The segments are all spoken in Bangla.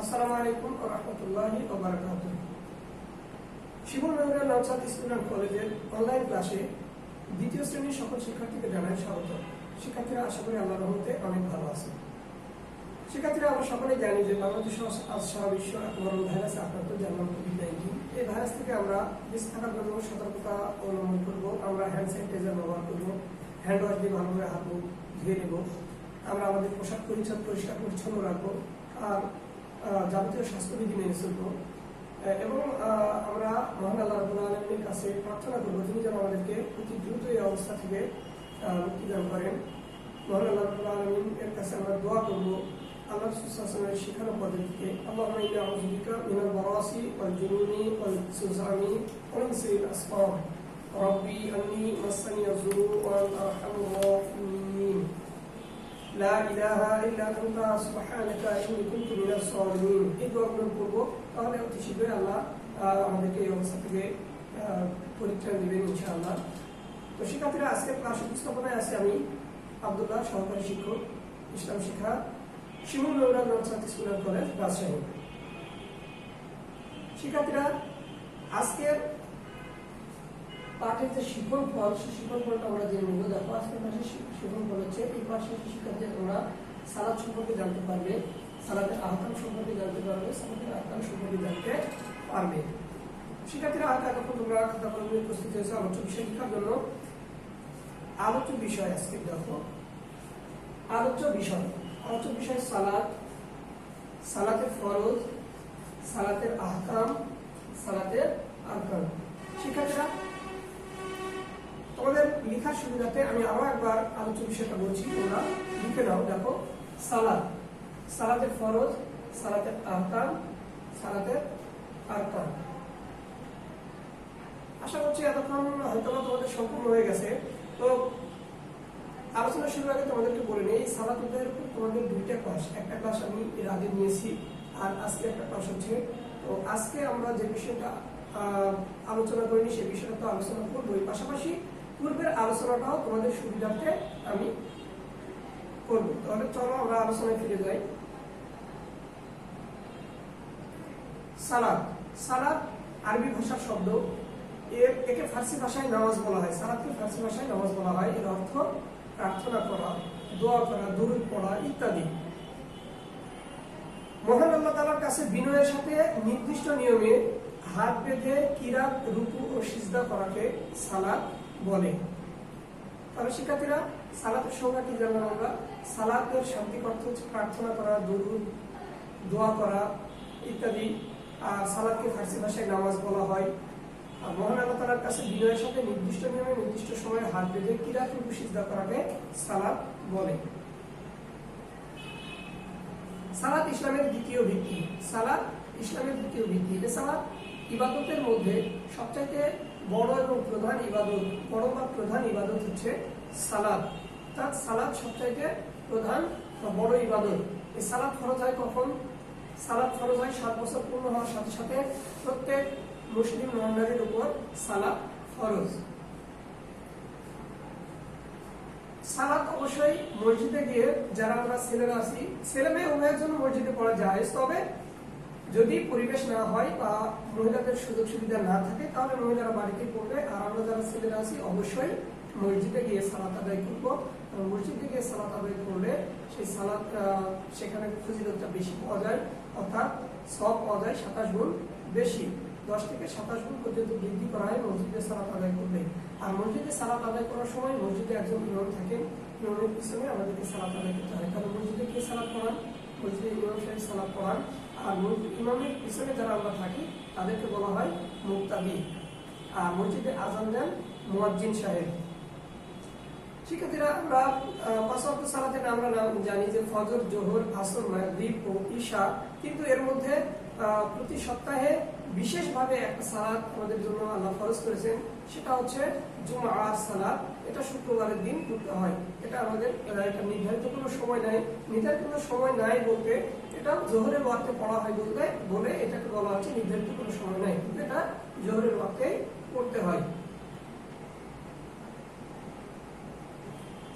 আসসালামু আলাইকুম ওয়া রাহমাতুল্লাহি ওয়া বারাকাতুহু। শিমুল মেমোরিয়াল নওশাদ স্কুল অ্যান্ড কলেজের অনলাইন ক্লাসে দ্বিতীয় শ্রেণীর সকল শিক্ষার্থীকে জানাই স্বাগত। শিক্ষার্থীরা আশা করি আল্লাহর রহমতে অনেক ভালো আছে। শিক্ষার্থীরা আমরা সকলেই জানি যে বাংলাদেশ আজ সারা বিশ্ব এক বড় ভাইরাসে আক্রান্ত, যার নাম কোভিড-19। এই ভাইরাস থেকে আমরা বেঁচে থাকার জন্য সতর্কতা অবলম্বন করব। আমরা হ্যান্ড স্যানিটাইজার ব্যবহার করব, হ্যান্ড ওয়াশ দিয়ে ভালোভাবে হাত ধুয়ে নেব। আমরা আমাদের পোশাক পরিচ্ছদ পরিষ্কার পরিচ্ছন্ন রাখবো আর যাবতীয় স্বাস্থ্যবিধি মেনে চলবো এবং আমরা মহান আল্লাহ রাব্বুল আলামিনের কাছে প্রার্থনা করবো তিনি যেন আমাদেরকে অতি দ্রুত এই অবস্থা থেকে মুক্তি দান করেন। মহান আল্লাহ রাব্বুল আলামিনের কাছে আমরা দোয়া করবো আল্লাহ রাসূল সাল্লাল্লাহু আলাইহি ওয়াসাল্লামের শিখানো পদ্ধতিতে, আল্লাহুম্মা ইন্নী আউযু বিকা মিনাল বারাসি ওয়াল জুনুনি ওয়াল সুজামি ওয়া মিন সাইয়্যিল আসকাম রাব্বি আন্নী মাসানিয়ায যুরু ওয়া আনতা আরহামুর রাহিমিন লা ইলাহা ইল্লা আনতা সুবহানাকা ইন্নী কুনতু মিনাজ জালিমিন। এই দোয়াগুলো করব, তাহলে অতি শীঘ্রই আল্লাহ আমাদেরকে এই অবস্থা থেকে পরিত্রাণ দিবেন ইনশাআল্লাহ। তো শিক্ষার্থীরা, আজকে ক্লাস উপস্থাপনায় আছে আমি আব্দুল্লাহ, সহকারী শিক্ষক, ইসলাম শিক্ষা, Shimul memorial Naushad school and college, Rajshahi. শিক্ষার্থীরা, আজকের পাঠের যে শিক্ষণ ফল, সেই শিক্ষণ ফলটা আমরা যে নেব। দেখো, আজকের পাঠের শিক্ষণ ফল হচ্ছে এই পাঠে শিক্ষার্থীরা তোমরা সালাত সম্পর্কে জানতে পারবে, সালাতের আহকাম সম্পর্কে জানতে পারবে, সালাতের আহকাম সম্পর্কে জানতে পারবে। শিক্ষার্থীরা, এতক্ষণ তোমরা খাতা কলমে প্রস্তুত হয়েছে আলোচ্য বিষয় শিক্ষার জন্য। আলোচ্য বিষয় আজকে দেখো, আলোচ্য বিষয় সালাত, সালাতের ফরজ, সালাতের আহকাম, সালাতের আরকান। শিক্ষার্থীরা, তোমাদের লেখার সুবিধাতে আমি আরো একবার আলোচ্য বিষয়টা বলছি, তোমরা লিখে নাও। দেখো, সালাত, সালাতের ফরজ, সালাতের আহকাম, সালাতের আরকান। আশা করছি এতক্ষণ হয়তো তোমাদের সম্পূর্ণ হয়ে গেছে। তো আলোচনা শুরুর আগে তোমাদেরকে বলে নিই, সালাতের উপর তোমাদের দুইটা ক্লাস, একটা ক্লাস আমি এর আগে নিয়েছি আর আজকে একটা ক্লাস হচ্ছে। তো আজকে আমরা যে বিষয়টা আলোচনা করিনি সেই বিষয়টা তো আলোচনা করবোই, পাশাপাশি পূর্বের আলোচনাটাও তোমাদের সুবিধার্থে আমি করব। তাহলে চলো আমরা আলোচনায় ফিরে যাই। সালাত, সালাত আরবি ভাষার শব্দ, একে ফার্সি ভাষায় নামাজ বলা হয়। সালাতকে ফার্সি ভাষায় নামাজ বলা হয়। এর অর্থ প্রার্থনা করা, দোয়া করা, দরুদ পড়া ইত্যাদি। মহান আল্লাহ তাআলার কাছে বিনয়ের সাথে নির্দিষ্ট নিয়মে হাত বেঁধে কিরাত, রুকু ও সিজদা করাকে সালাত বলে। তবে শিক্ষার্থীরা, সালাতের সংজ্ঞা কি জানলাম আমরা? সালাতের শাব্দিক অর্থ হচ্ছে প্রার্থনা করা, দরুদ, দোয়া করা ইত্যাদি। আর সালাতকে ফার্সি ভাষায় নামাজ বলা হয়। আর মহান আল্লাহ তাআলার কাছে বিনয়ের সাথে নির্দিষ্ট নিয়মে নির্দিষ্ট সময়ে হাত বেঁধে কিরাত, রুকু, সিজদা করাকে সালাত বলে। সালাত ইসলামের দ্বিতীয় ভিত্তি। সালাত ইসলামের দ্বিতীয় ভিত্তি। সালাত ইবাদতের মধ্যে সবচাইতে বড় এবং প্রধান ইবাদত, বড় বা প্রধান ইবাদত হচ্ছে সালাত। অর্থাৎ সালাত সবচাইতে প্রধান বা বড় ইবাদত। এই সালাত ফরজ হয় কখন? সালাত ফরজ হয় 7 বছর পূর্ণ হওয়ার সাথে সাথে প্রত্যেক মুসলিম নর-নারীর উপর সালাত ফরজ। সালাত অবশ্যই মসজিদে গিয়ে, যারা আমরা ছেলেরা আছি, ছেলে মেয়ে উভয়ের জন্য মসজিদে পড়া যায়। তবে যদি পরিবেশ না হয় বা মহিলাদের সুযোগ সুবিধা না থাকে, তাহলে মহিলারা বাড়িতে পড়বে। আর আমরা যারা ছেলেরা আছি অবশ্যই মসজিদে গিয়ে সালাত আদায় করবো। মসজিদে গিয়ে সালাত আদায় করলে সেই সালাত সেখানে ফজিলতটা বেশি পাওয়া যায়, অর্থাৎ সওয়াব পাওয়া যায় 27 গুণ বেশি, 10 থেকে 27 গুণ পর্যন্ত বৃদ্ধি করা হয় মসজিদে সালাত আদায় করলে। আর মসজিদে সালাত আদায় করার সময় মসজিদে একজন ইমাম থাকেন, ইমামের পিছনে আমাদেরকে সালাত আদায় করতে হয়। কারণ মসজিদে কে সালাত পড়ান? মসজিদে ইমাম সাহেব সালাত পড়ান। আর ইমামের পিছনে যারা আমরা থাকি তাদেরকে বলা হয় মুক্তাদি। আর মসজিদে আজান দেন মুয়াজ্জিন সাহেব। শিক্ষার্থীরা, আমরা 5 ওয়াক্ত সালাতের আমরা জানি যে ফজর, জোহর, আসর, মাগরিব ও ঈশা। কিন্তু এর মধ্যে প্রতি সপ্তাহে বিশেষভাবে একটা সালাত আমাদের জন্য আল্লাহ ফরজ করেছেন, সেটা হচ্ছে জুমআর সালাত। এটা শুক্রবারের দিন করতে হয়। এটা আমাদের এটা নির্ধারিত কোনো সময় নাই। নির্ধারিত কোনো সময় নাই বলতে এটা জোহরের ওয়াক্তে পড়া হয় বলে এটাকে বলা হচ্ছে নির্ধারিত কোনো সময় নাই, কিন্তু এটা জোহরের ওয়াক্তে পড়তে হয়।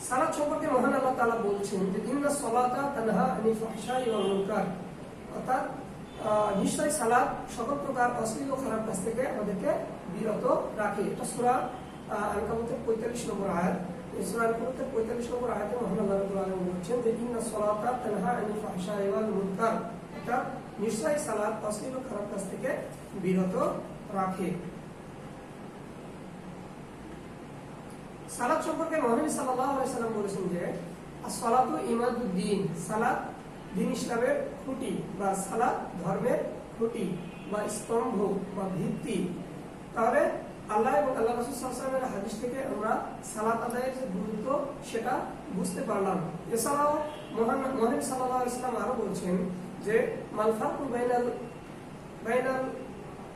সালাত সম্পর্কে মহান আল্লাহ তাআলা বলছেন যে ইন্নাস সালাতা তানহা আনিল ফাহশাই ওয়াল মুনকার, অর্থাৎ নিশ্চয় সালাত সকল প্রকার অশ্লীল ও খারাপ কাজ থেকে আমাদেরকে বিরত রাখে। এটা সূরা আনকাবুতের 45 নম্বর আয়াত। এই সূরা আনকাবুতের 45 নম্বর আয়াতে মহান আল্লাহ রাব্বুল আলামিন বলছেন যে ইন্নাস সালাতা তানহা আনিল ফাহশাই ওয়াল মুনকার, এটা নিশ্চয় সালাত অশ্লীল ও খারাপ কাজ থেকে বিরত রাখে। সালাত সম্পর্কে মহানবী সাল্লাল্লাহু আলাইহি সাল্লাম বলেছেন যে as-সালাতু ইমাদুদ্দিন, সালাত দ্বীন ইসলামের খুঁটি বা সালাত ধর্মের খুঁটি বা স্তম্ভ বা ভিত্তি। তাহলে আল্লাহ এবং আল্লাহ রাসূল সাল্লাল্লাহু আলাইহি ওয়াসাল্লামের হাদিস থেকে আমরা সালাত আদায়ের যে গুরুত্ব সেটা বুঝতে পারলাম। এছাড়াও মহানবী সাল্লাল্লাহু আলাইহি ওয়াসাল্লাম আরো বলছেন যে মাল ফারকু বাইনাল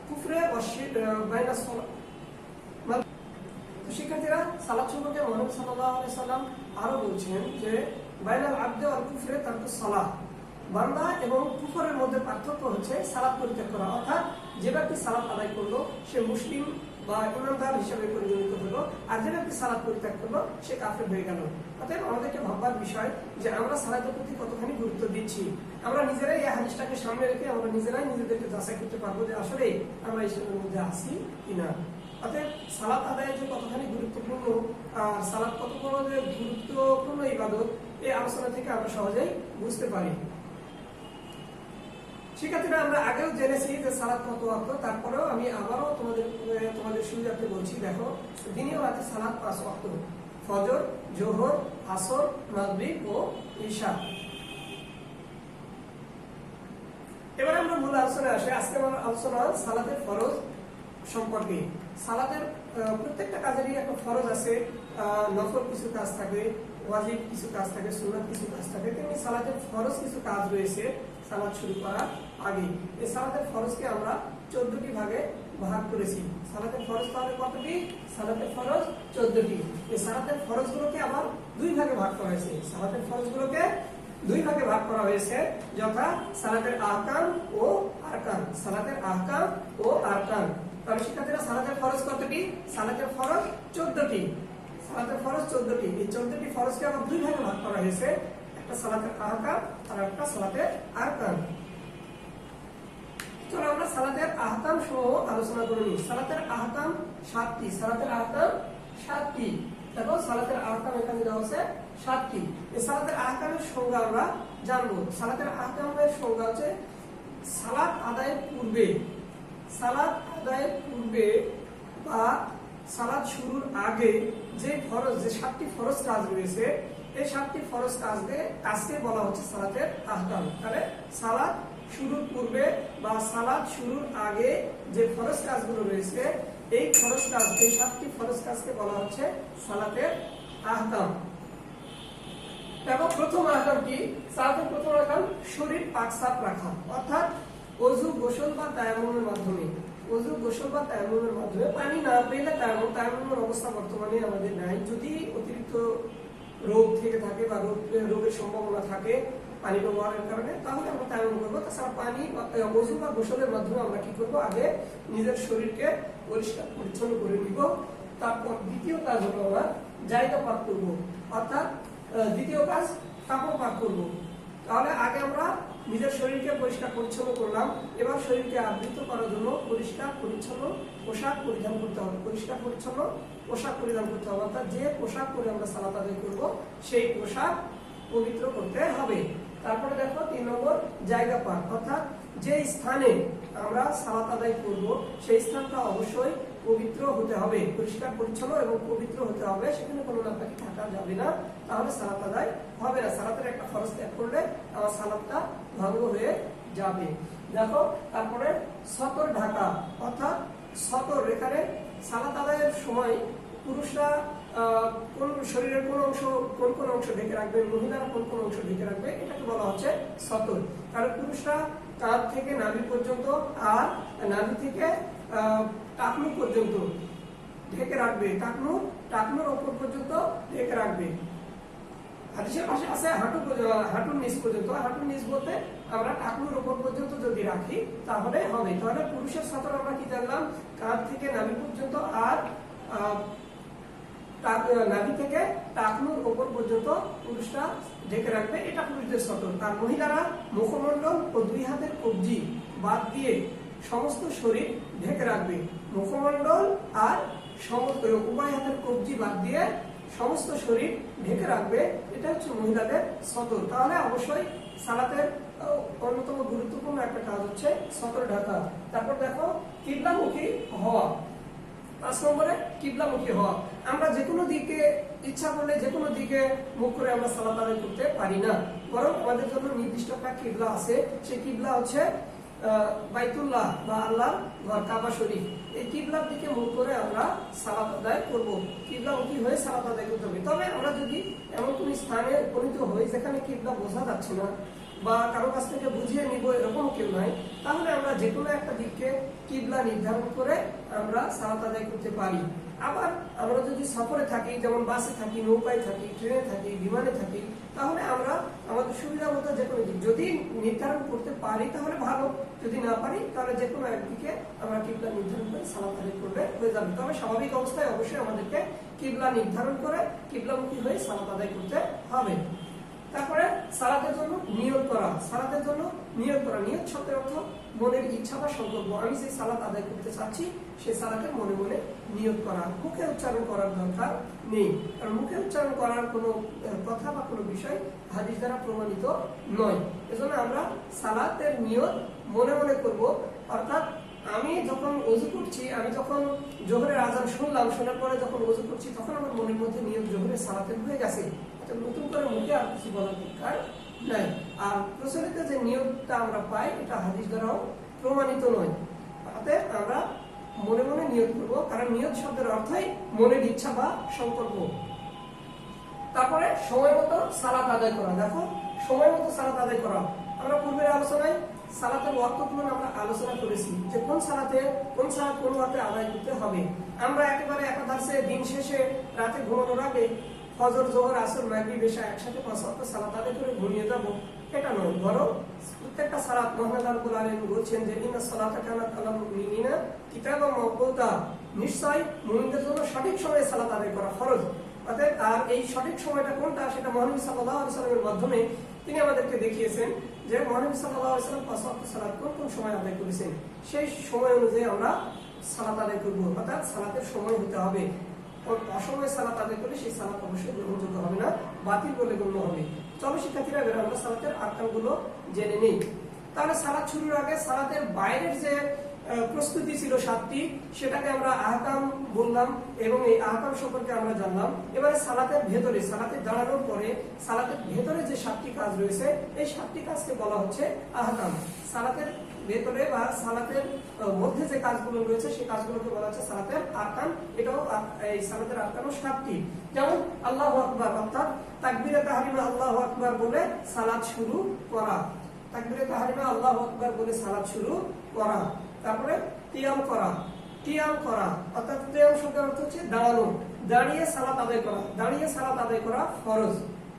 কুফরি ওয়া শিরক বাইনাস সালাত। শিক্ষার্থীরা, সালাত সম্পর্কে মহানবী সাল্লাল্লাহু আলাইহি ওয়াসাল্লাম আরো বলছেন যে বাইনাল আবদি ওয়াল কুফরি তারকুস সালাহ, বান্দা এবং কুফরের মধ্যে পার্থক্য হচ্ছে সালাত পরিত্যাগ করা। অর্থাৎ যে ব্যক্তি সালাত আদায় করলো সে মুসলিম বা ইমানদার হিসেবে পরিগণিত হলো, আর যে ব্যক্তি সালাত পরিত্যাগ করলো সে কাফের হয়ে গেল। অতএব আমাদেরকে ভাববার বিষয় যে আমরা সালাতের প্রতি কতখানি গুরুত্ব দিচ্ছি। আমরা নিজেরাই এই হাদিসটাকে সামনে রেখে আমরা নিজেরাই নিজেদেরকে যাচাই করতে পারবো যে আসলে আমরা ইসলামের মধ্যে আছি কিনা। অতএব সালাত আদায় যে কতখানি গুরুত্বপূর্ণ আর সালাত কত বড় যে গুরুত্বপূর্ণ ইবাদত, এই আলোচনা থেকে আমরা সহজেই বুঝতে পারি। শিক্ষার্থীরা, আমরা আগেও জেনেছি যে সালাত কত ওয়াক্ত, তারপরেও আমি আবারও তোমাদের সুবিধার্থে বলছি। দেখো, দিনের রাতে সালাত 5 ওয়াক্ত: ফজর, জোহর, আসর, মাগরিব ও ইশা। এবার আমরা মূল আলোচনায় আসি। আজকে আমার আলোচনা সালাতের ফরজ সম্পর্কে। সালাতের প্রত্যেকটা কাজেরই একটা ফরজ আছে, নফল কিছু কাজ থাকে, ওয়াজিব কিছু কাজ থাকে, সুন্নাত কিছু কাজ থাকে। তেমনি সালাতের ফরজ কিছু কাজ রয়েছে সালাত শুরু করার আগে। এই সালাতের ফরজকে আমরা 14টি ভাগে ভাগ করেছি। সালাতের ফরজ তাহলে কতটি? সালাতের ফরজ 14টি। এই সালাতের ফরজগুলোকে আবার 2 ভাগে ভাগ করা হয়েছে। সালাতের ফরজগুলোকে 2 ভাগে ভাগ করা হয়েছে, যথা সালাতের আহকাম ও আরকান। সালাতের আহকাম ও আরকান। তাহলে শিক্ষার্থীরা, সালাতের ফরজ কতটি? সালাতের ফরজ 14টি। সালাতের ফরজ 14টি। এই 14টি ফরজকে আবার 2 ভাগে ভাগ করা হয়েছে, একটা সালাতের আহকাম আর একটা সালাতের আরকান। চলো আমরা সালাতের আহকাম সহ আলোচনা করে নিই। সালাতের আহকাম 7টি। সালাতের আহকাম 7টি। দেখো, সালাতের আহকাম এখানে দেওয়া আছে 7টি। এই সালাতের আহকামের সংজ্ঞা আমরা জানবো। সালাতের আহকামের সংজ্ঞা হচ্ছে সালাত আদায়ের পূর্বে, সালাত আদায়ের পূর্বে বা সালাত শুরুর আগে যে ফরজ, যে 7টি ফরজ কাজ রয়েছে, এই 7টি ফরজ কাজকে বলা হচ্ছে সালাতের আহকাম। তাহলে সালাত শুরুর পূর্বে বা সালাত শুরুর আগে যে ফরজ কাজগুলো রয়েছে, এই ফরজ কাজ, এই 7টি ফরজ কাজকে বলা হচ্ছে সালাতের আহকাম। দেখো, প্রথম আহকাম কি? সালাতের প্রথম আহকাম শরীর পাক সাফ রাখা, অর্থাৎ ওযু, গোসল বা তায়াম্মুমের মাধ্যমে। ওযু, গোসল বা তায়াম্মুমের মাধ্যমে। পানি না পেলে তায়াম্মুমের অবস্থা বর্তমানে আমাদের নাই। যদি অতিরিক্ত রোগ থেকে থাকে বা রোগের সম্ভাবনা থাকে পানি ব্যবহারের কারণে, তাহলে আমরা তায়াম্মুম করবো। তাছাড়া পানি, ওযু বা গোসলের মাধ্যমে আমরা কি করবো? আগে নিজের শরীরকে পরিষ্কার পরিচ্ছন্ন করে নিব। তারপর দ্বিতীয় কাজ হলো আমরা জায়গা পাক করবো, অর্থাৎ দ্বিতীয় কাজ কাপড় পাক করবো। তাহলে আগে আমরা নিজের শরীরকে পরিষ্কার পরিচ্ছন্ন করলাম, এবার শরীরকে আবৃত করার জন্য পরিষ্কার পরিচ্ছন্ন পোশাক পরিধান করতে হবে। পরিষ্কার পরিচ্ছন্ন পোশাক পরিধান করতে হবে, অর্থাৎ যে পোশাক পরে আমরা সালাত আদায় করবো সেই পোশাক পবিত্র করতে হবে। তারপরে দেখো, 3 নম্বর জায়গা পাক, অর্থাৎ যে স্থানে আমরা সালাত আদায় করব সেই স্থানটা অবশ্যই পবিত্র হতে হবে, পরিষ্কার পরিচ্ছন্ন এবং পবিত্র হতে হবে। সেখানে কোনো নাপাকি থাকা যাবে না, তাহলে সালাত আদায় হবে না। সালাতের একটা ফরজ ত্যাগ করলে আমার সালাতটা ভঙ্গ হয়ে যাবে। দেখো, তারপরে সতর ঢাকা, অর্থাৎ সতর, এখানে সালাত আদায়ের সময় পুরুষরা কোন শরীরের কোন অংশ ঢেকে রাখবে, মহিলারা কোন অংশ ঢেকে রাখবে, এটাকে বলা হচ্ছে সতর। কারণ পুরুষরা কাঁধ থেকে নাভি পর্যন্ত আর নাভি থেকে টাকনু পর্যন্ত ঢেকে রাখবে, টাকনুর ওপর পর্যন্ত ঢেকে রাখবে। হাদিসের পাশে আছে হাঁটুর নিচ পর্যন্ত। হাঁটুর নিচ বলতে আমরা টাকনুর ওপর পর্যন্ত যদি রাখি তাহলে হবে। তাহলে পুরুষের সতর আমরা কি জানলাম? কাঁধ থেকে নাভি পর্যন্ত আর নাভি থেকে টাকনুর ওপর পর্যন্ত পুরুষরা ঢেকে রাখবে, এটা পুরুষদের সতর। আর মহিলারা মুখমণ্ডল ও 2 হাতের কবজি বাদ দিয়ে সমস্ত শরীর ঢেকে রাখবে। মুখমণ্ডল আর উভয় হাতের কবজি বাদ দিয়ে সমস্ত শরীর ঢেকে রাখবে, এটা হচ্ছে মহিলাদের সতর। তাহলে অবশ্যই সালাতের অন্যতম গুরুত্বপূর্ণ একটা কাজ হচ্ছে সতর ঢাকা। তারপর দেখো কিবলামুখী হওয়া। 5 নম্বরে কিবলামুখী হওয়া। আমরা যে কোনো দিকে ইচ্ছা করলে যে কোনো দিকে মুখ করে আমরা সালাত আদায় করতে পারি না, বরং আমাদের জন্য নির্দিষ্ট একটা কিবলা আছে। সেই কিবলা হচ্ছে বাইতুল্লাহ বা আল্লাহর ঘর কাবা শরীফ। এই কিবলার দিকে মুখ করে আমরা সালাত আদায় করব, কিবলামুখী হয়ে সালাত আদায় করতে হবে। তবে আমরা যদি এমন কোন স্থানে উপনীত হই যেখানে কিবলা বোঝা যাচ্ছে না বা কারো কাছ থেকে বুঝিয়ে নিব এরকম কেউ নাই, তাহলে আমরা যে কোনো একটা দিককে কিবলা নির্ধারণ করে আমরা সালাত আদায় করতে পারি। আবার আমরা যদি সফরে থাকি, যেমন বাসে থাকি, নৌকায় থাকি, ট্রেনে থাকি, বিমানে থাকি, তাহলে আমরা আমাদের সুবিধা মতো যে কোনো দিক যদি নির্ধারণ করতে পারি তাহলে ভালো, যদি না পারি তাহলে যে কোনো একদিকে আমরা কিবলা নির্ধারণ করে সালাত আদায় করলে হয়ে যাবে। তবে স্বাভাবিক অবস্থায় অবশ্যই আমাদেরকে কিবলা নির্ধারণ করে কিবলামুখী হয়ে সালাত আদায় করতে হবে। তারপরে সালাতের জন্য নিয়ত করা। সালাতের জন্য নিয়ত করা, নিয়ত শব্দের অর্থ মনের ইচ্ছা বা সংকল্প। আমি যে সালাত আদায় করতে চাচ্ছি সেই সালাতের মনে মনে নিয়ত করা, মুখে উচ্চারণ করার দরকার নেই, কারণ মুখে উচ্চারণ করার কোনো কথা বা কোনো বিষয় হাদিস দ্বারা প্রমাণিত নয়। এজন্য আমরা সালাতের নিয়ত মনে মনে করব। অর্থাৎ আমি যখন ওযু করছি, আমি যখন জোহরের আজান শুনলাম, শোনার পরে যখন ওযু করছি, তখন আমার মনের মধ্যে নিয়ত জোহরের সালাতের হয়ে গেছে, নতুন করে মুখে আর কিছু বলার দরকার নাই। আর প্রচলিত যে নিয়তটা আমরা পাই এটা হাদিস দ্বারাও প্রমাণিত নয়। অতএব আমরা মনে মনে নিয়ত করব, কারণ নিয়ত শব্দের অর্থই মনের ইচ্ছা বা সংকল্প। তারপরে সময় মতো সালাত আদায় করা। দেখো সময় মতো সালাত আদায় করা, আমরা পূর্বের আলোচনায় সালাতের ওয়াক্তগুলো আমরা আলোচনা করেছি যে কোন সালাত কোন ওয়াক্তে আদায় করতে হবে। আমরা একেবারে একাধারে দিন শেষে রাতে ঘুমানোর আগে ফজর, যোহর, আসর, মাগরিব, ইশা একসাথে 5 ওয়াক্ত সালাত আদায় করে ঘুমিয়ে যাব, এটা নয়। বরং প্রত্যেকটা সালাত মহান রব্বুল আলামিন বলছেন যে ইন্নাস সালাতা কানাত আলাল মুমিনিনা কিতাবাম মাওকুতা, নিশ্চয় মুমিনদের জন্য সঠিক সময়ে সালাত আদায় করা ফরজ। অতএব আর এই সঠিক সময়টা কোনটা সেটা মহানবী সাল্লাল্লাহু আলাইহি ওয়াসাল্লামের মাধ্যমে তিনি আমাদেরকে দেখিয়েছেন যে মহানবী সাল্লাল্লাহু আলাইহি ওয়াসাল্লাম 5 ওয়াক্ত সালাত কোন সময় আদায় করেছেন, সেই সময় অনুযায়ী আমরা সালাত আদায় করব। অর্থাৎ সালাতের সময় হতে হবে। অসময়ে সালাত আদায় করলে সেই সালাত অবশ্যই গ্রহণযোগ্য হবে না, বাতিল বলে গণ্য হবে। চলো শিক্ষার্থীরা, এবার আমরা সালাতের আরকানগুলো জেনে নিই। তাহলে সালাত শুরুর আগে সালাতের বাইরের যে প্রস্তুতি ছিল 7টি, সেটাকে আমরা আহকাম বললাম এবং এই আহকাম সম্পর্কে আমরা জানলাম। এবারে সালাতের ভেতরে, সালাতে দাঁড়ানোর পরে সালাতের ভেতরে যে 7টি কাজ রয়েছে, এই 7টি কাজকে বলা হচ্ছে আহকাম। সালাতের ভেতরে বা সালাতের মধ্যে যে কাজগুলো রয়েছে সেই কাজগুলোকে বলা হচ্ছে সালাতের আরকান। এটাও এই সালাতের আরকানও 7টি। যেমন আল্লাহু আকবার, অর্থাৎ তাকবীরে তাহরিমা আল্লাহু আকবার বলে সালাত শুরু করা। তাকবীরে তাহরিমা আল্লাহু আকবার বলে সালাত শুরু করা। তারপরে কিয়াম করা, অর্থাৎ কিয়াম শব্দের অর্থ হচ্ছে দাঁড়ানো, দাঁড়িয়ে সালাত আদায় করা। দাঁড়িয়ে সালাত আদায় করা ফরজ।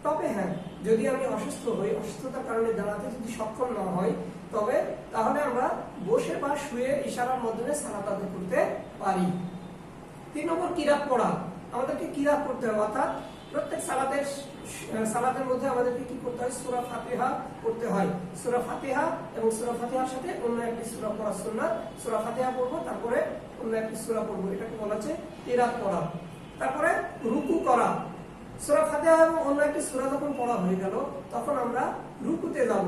তবে হ্যাঁ, যদি আমি অসুস্থ হই, অসুস্থতার কারণে দাঁড়াতে যদি সক্ষম না হয়, তবে তাহলে আমরা বসে বা শুয়ে ইশারার মাধ্যমে সালাত আদায় করতে পারি। 3 নম্বর কিরাত পড়া। আমাদেরকে কিরাত পড়তে হবে, অর্থাৎ প্রত্যেক সালাতের মধ্যে আমাদেরকে কি করতে হয়? সূরা ফাতিহা পড়তে হয়। সূরা ফাতিহা এবং সূরা ফাতিহার সাথে অন্য একটি সূরা পড়া সুন্নাত। সূরা ফাতিহা পড়বো, তারপরে অন্য একটি সূরা পড়বো, এটাকে বলা হচ্ছে কিরাত পড়া। তারপরে রুকু করা। সূরা ফাতিহা এবং অন্য একটি সূরা যখন পড়া হয়ে গেল, তখন আমরা রুকুতে যাব।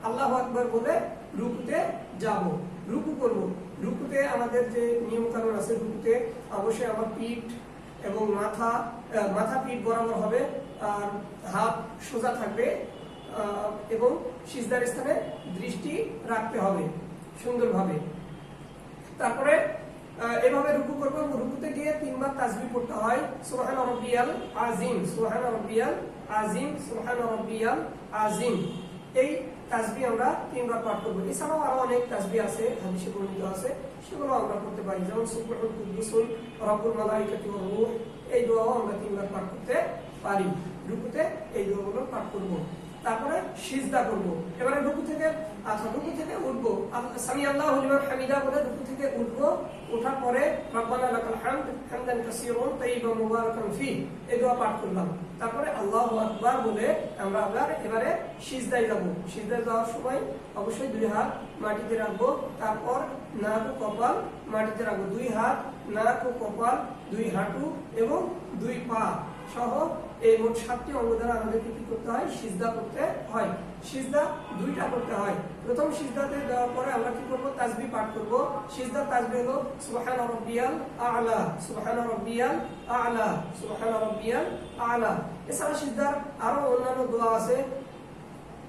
আল্লাহু আকবার বলে রুকুতে যাব, রুকু করব। রুকুতে আমাদের যে নিয়ম কানুন আছে, রুকুতে অবশ্যই আমার পিঠ এবং মাথা পিঠ বরাবর হবে, আর হাত সোজা থাকবে এবং সিজদার স্থানে দৃষ্টি রাখতে হবে সুন্দরভাবে। তারপরে এভাবে রুকু করব। রুকুতে গিয়ে 3 বার তাসবিহ পড়তে হয়, সুবহান রাব্বিয়াল আযীম, সুবহান রাব্বিয়াল আযীম, সুবহান রাব্বিয়াল আযীম। এই তাসবিহ আমরা 3 বার পাঠ করব। এছাড়াও আরো অনেক তাসবিহ আছে, হাদিসে বর্ণিত আছে, সেগুলো আমরা করতে পারি। যেমন সুবহানুল কুদ্দুসুল রাব্বুল মালাইকাতি ওয়ার রূহ, এই দোয়াও আমরা 3 বার পাঠ করতে পারি। রুকুতে এই দোয়াগুলো পাঠ করব। তারপরে সিজদা করব। এবারে রুকু থেকে আচ্ছা, রুকু থেকে উঠবো, সামি আল্লাহু লিমান হামিদা বলে রুকু থেকে উঠবো। ওঠার পরে রব্বানা লাকাল হামদ হামদান কাসীরান তাইয়িবান মুবারাকান ফি, এই দোয়া পাঠ করলাম। তারপরে আল্লাহু আকবার বলে আমরা আবার এবারে সিজদায় যাব। সিজদায় যাওয়ার সময় অবশ্যই দুই হাত মাটিতে রাখবো। তারপর নাক ও কপাল মাটিতে রাখবো। দুই হাত, নাক ও কপাল, দুই হাঁটু এবং দুই পা সহ এই মোট 7টি অঙ্গ দ্বারা আমাদেরকে কি করতে হয়? সিজদা করতে হয়। সিজদা দুইটা করতে হয়। প্রথম সিজদাতে দেওয়ার পরে আমরা কি করব? তাসবিহ পাঠ করব। সিজদার তাসবিহ হলো সুবহান রাব্বিয়াল আ'লা, সুবহান রাব্বিয়াল আ'লা, সুবহান রাব্বিয়াল আ'লা। এছাড়া সিজদার আরো অন্যান্য দোয়া আছে,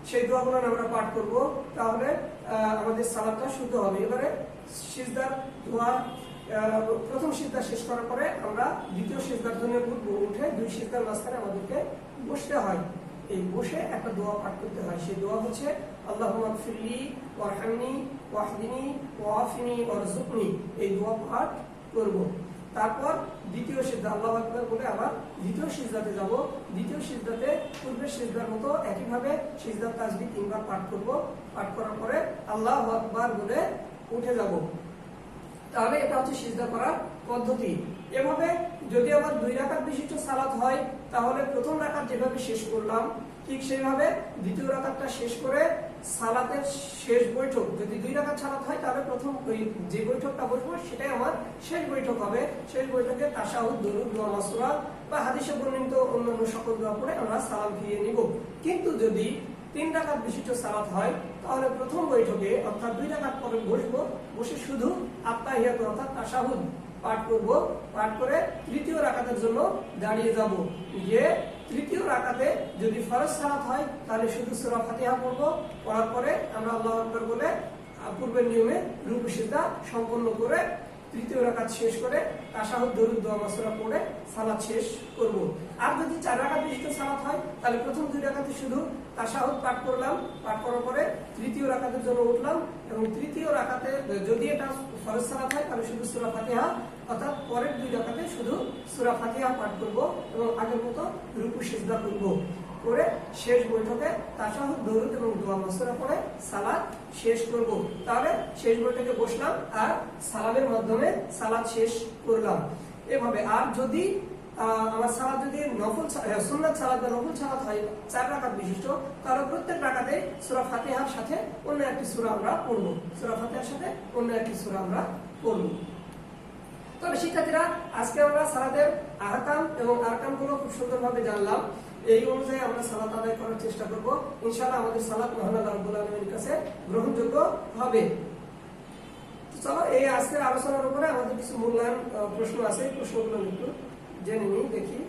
সেই দোয়াগুলো আমরা পাঠ করব। তাহলে আমাদের সালাতটা শুদ্ধ হবে। এবারে সিজদার দোয়া, প্রথম সিজদা শেষ করার পরে আমরা দ্বিতীয় সিজদার জন্য উঠবো। উঠে দুই সিজদার মাঝখানে আমাদেরকে বসতে হয়। এই বসে একটা দোয়া পাঠ করতে হয়। সেই দোয়া হচ্ছে আল্লাহুম্মা গফিরলি ওয়ারহামনি ওয়াহদিনি ওয়াআফিনি ওয়ারযুকনি, এই দোয়া পাঠ করব। তারপর দ্বিতীয় সিজদা আল্লাহু আকবার বলে আবার দ্বিতীয় সিজদাতে যাব। দ্বিতীয় সিজদাতে পূর্বের সিজদার মতো একইভাবে সিজদার তাসবিহ 3 বার পাঠ করব। পাঠ করার পরে আল্লাহু আকবার বলে উঠে যাব। তাহলে এটা হচ্ছে সিজদা করার পদ্ধতি। এভাবে যদি আবার 2 রাকাত বিশিষ্ট সালাত হয়, তাহলে প্রথম রাকাত যেভাবে শেষ করলাম ঠিক সেইভাবে দ্বিতীয় রাকাতটা শেষ করে সালাতের শেষ বৈঠক, যদি 2 রাকাত সালাত হয় তাহলে প্রথম যে বৈঠকটা বসবো সেটাই আমার শেষ বৈঠক হবে। শেষ বৈঠকে তাশাহুদ, দুরূদ, দোয়া মাসুরা বা হাদিসে বর্ণিত অন্যান্য সকল দোয়া পড়ে আমরা সালাম ফিরিয়ে নিব। কিন্তু যদি 3 রাকাত বিশিষ্ট সালাত হয়, তাহলে প্রথম বৈঠকে অর্থাৎ 2 রাকাত পরে বসবো। বসে শুধু আত্তাহিয়াত অর্থাৎ তাশাহুদ পাঠ করব। পাঠ করে তৃতীয় রাকাতের জন্য দাঁড়িয়ে যাব। যে তৃতীয় রাকাতে যদি ফরজ সালাত হয় তাহলে শুধু সূরা ফাতিহা পড়ব। পড়ার পরে আমরা আল্লাহু আকবার বলে পূর্বের নিয়মে রুকু সিজদা সম্পন্ন করে তৃতীয় রাকাত শেষ করে তাশাহুদ, দুরূদ, দোয়া মাসুরা পড়ে সালাত শেষ করব। আর যদি 4 রাকাত বিশিষ্ট সালাত হয় তাহলে প্রথম 2 রাকাতে শুধু তাশাহুদ পাঠ করলাম। পাঠ করার পরে তৃতীয় রাকাতের জন্য উঠলাম এবং তৃতীয় রাকাতে যদি এটা ফরজ সালাত হয় তাহলে শুধু সূরা ফাতিহা অর্থাৎ পরের 2 রাকাতে শুধু সূরা ফাতিহা পাঠ করব এবং আগের মতো রুকু সিজদা করব। করে শেষ বৈঠকে তাশাহুদ, দুরূদ এবং দোয়া মাসুরা পড়ে সালাত শেষ করব। তাহলে শেষ বৈঠকে বসলাম আর সালামের মাধ্যমে সালাত শেষ করলাম। এভাবে আর যদি আমার সালাত যদি নফল সুন্নাত সালাত বা নফল সালাত হয় 4 রাকাত বিশিষ্ট, তাহলে প্রত্যেক রাকাতে সূরা ফাতিহার সাথে অন্য একটি সূরা আমরা পড়ব। সূরা ফাতিহার সাথে অন্য একটি সূরা আমরা পড়ব। তবে শিক্ষার্থীরা, আজকে আমরা সালাতের আহকাম এবং আরকানগুলো খুব সুন্দরভাবে জানলাম। এই অনুযায়ী আমরা সালাত আদায় করার চেষ্টা করব। ইনশাআল্লাহ আমাদের সালাত মহান আল্লাহ রাব্বুল আলামিনের কাছে গ্রহণযোগ্য হবে। চলো, এই আজকের আলোচনার উপরে আমাদের কিছু মূল্যায়ন প্রশ্ন আছে। প্রশ্নগুলো একটু জেনে নিই, দেখি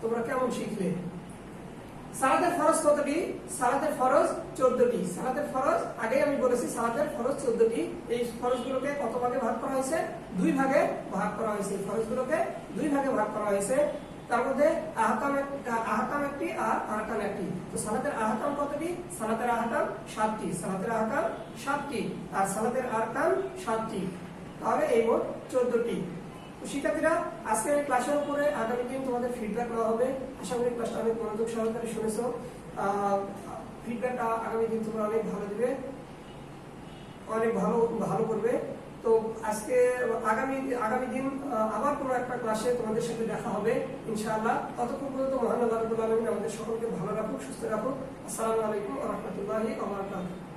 তোমরা কেমন শিখলে। সালাতের ফরজ কতটি? সালাতের ফরজ 14টি। সালাতের ফরজ আগেই আমি বলেছি, সালাতের ফরজ 14টি। এই ফরজগুলোকে কত ভাগে ভাগ করা হয়েছে? 2 ভাগে ভাগ করা হয়েছে। ফরজগুলোকে 2 ভাগে ভাগ করা হয়েছে। তার মধ্যে আহকাম একটি আর আরকান একটি। তো সালাতের আহকাম কতটি? সালাতের আহকাম 7টি। সালাতের আহকাম 7টি আর সালাতের আরকান 7টি। তাহলে এই মোট 14টি। শিক্ষার্থীরা, আজকের এই ক্লাসের উপরে আগামী দিন তোমাদের ফিডব্যাক নেওয়া হবে। আশা করি ক্লাসটা অনেক মনোযোগ সহকারে শুনেছো। ফিডব্যাকটা আগামী দিন তোমরা অনেক ভালো দিবে, অনেক ভালো করবে। তো আজকে আগামী দিন আবার কোনো একটা ক্লাসে তোমাদের সাথে দেখা হবে ইনশাআল্লাহ। ততক্ষণ পর্যন্ত মহান আল্লাহ রাব্বুল আলামিন আমাদের সকলকে ভালো রাখুক, সুস্থ রাখুক। আসসালামু আলাইকুম ওয়া রাহমাতুল্লাহি ওয়া বারাকাতুহু।